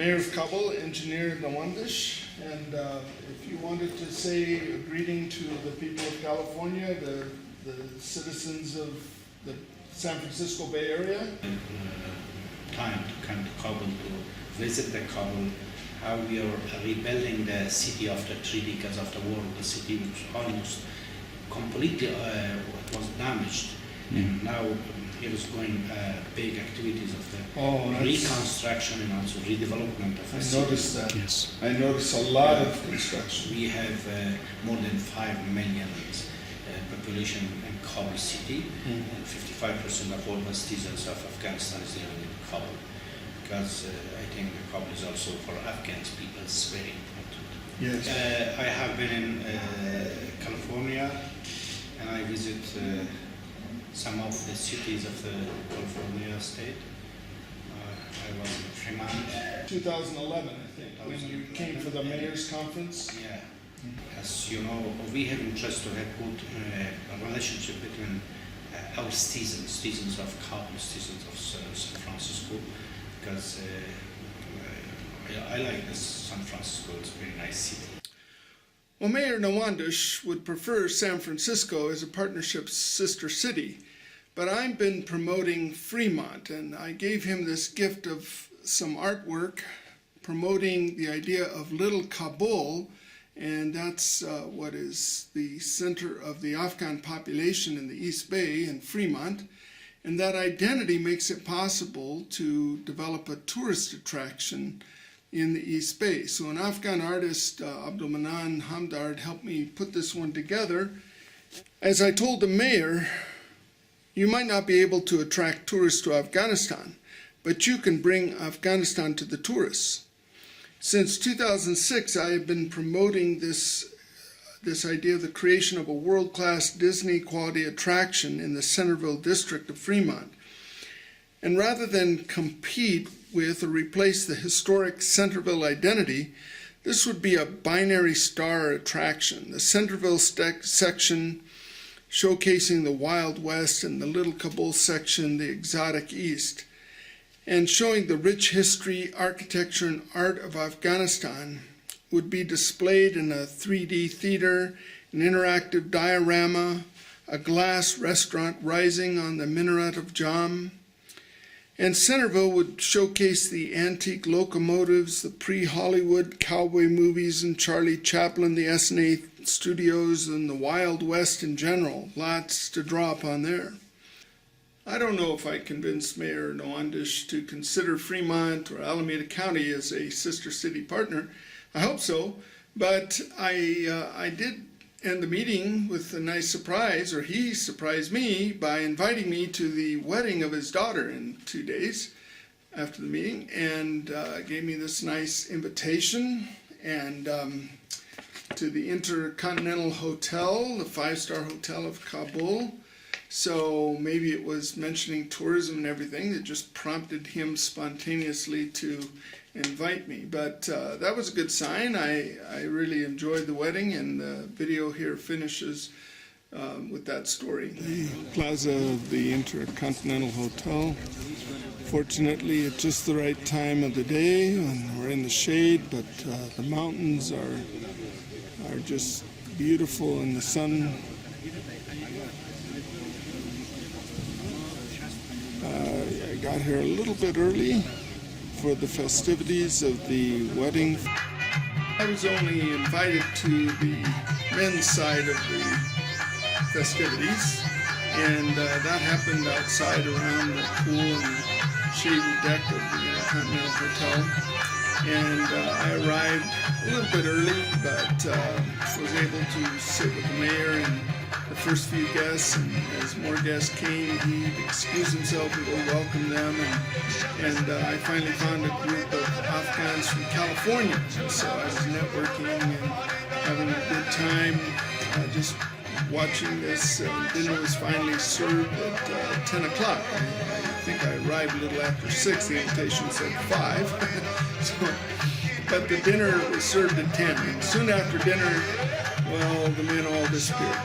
Mayor of Kabul, Engineer Nawandish, and if you wanted to say a greeting to the people of California, the citizens of the San Francisco Bay Area. Time to come to Kabul, to visit the Kabul, how we are rebuilding the city after 3 decades of the war. The city was almost completely was damaged, and now it was going big activities of the reconstruction and also redevelopment of the city. I noticed that. Yes. I noticed a lot of construction. We have more than 5 million population in Kabul city, and 55% of all the citizens of Afghanistan is living in Kabul, because I think Kabul is also for Afghans people is very important. Yes. I have been in California, and I visit some of the cities of the California state. I was in Fremont. 2011, I think, when you came for the mayor's conference. Yeah. As you know, we have interest to have good relationship between our citizens of Kabul, citizens of San Francisco, because I like this San Francisco. It's a very nice city. Well, Mayor Nawandish would prefer San Francisco as a partnership's sister city, but I've been promoting Fremont, and I gave him this gift of some artwork promoting the idea of Little Kabul, and that's what is the center of the Afghan population in the East Bay in Fremont, and that identity makes it possible to develop a tourist attraction in the East Bay. So an Afghan artist, Abdulmanan Hamdard, helped me put this one together. As I told the mayor, you might not be able to attract tourists to Afghanistan, but you can bring Afghanistan to the tourists. Since 2006, I have been promoting this idea of the creation of a world-class Disney quality attraction in the Centerville district of Fremont. And rather than compete with or replace the historic Centerville identity, this would be a binary star attraction. The Centerville section showcasing the Wild West, and the Little Kabul section, the exotic East, and showing the rich history, architecture, and art of Afghanistan would be displayed in a 3D theater, an interactive diorama, a glass restaurant rising on the minaret of Jam. And Centerville would showcase the antique locomotives, the pre-Hollywood cowboy movies, and Charlie Chaplin, the SNA studios, and the Wild West in general. Lots to draw upon there. I don't know if I convinced Mayor Nawandish to consider Fremont or Alameda County as a sister city partner. I hope so, but I did end the meeting with a nice surprise, or he surprised me by inviting me to the wedding of his daughter in 2 days after the meeting, and gave me this nice invitation, and to the Intercontinental Hotel, the 5-star hotel of Kabul. So maybe it was mentioning tourism and everything that just prompted him spontaneously to invite me. But that was a good sign. I really enjoyed the wedding, and the video here finishes with that story. The plaza of the Intercontinental Hotel. Fortunately, at just the right time of the day, and we're in the shade, but the mountains are just beautiful in the sun. I got here a little bit early for the festivities of the wedding. I was only invited to the men's side of the festivities, and that happened outside around the pool and shady deck of the Intercontinental Hotel. And I arrived a little bit early, but was able to sit with the mayor and the first few guests, and as more guests came, he'd excuse himself and go welcome them, and I finally found a group of Afghans from California, so I was networking and having a good time, just watching this. Dinner was finally served at 10 o'clock. I think I arrived a little after 6, the invitation said 5, so, but the dinner was served at 10, and soon after dinner, well, the men all disappeared.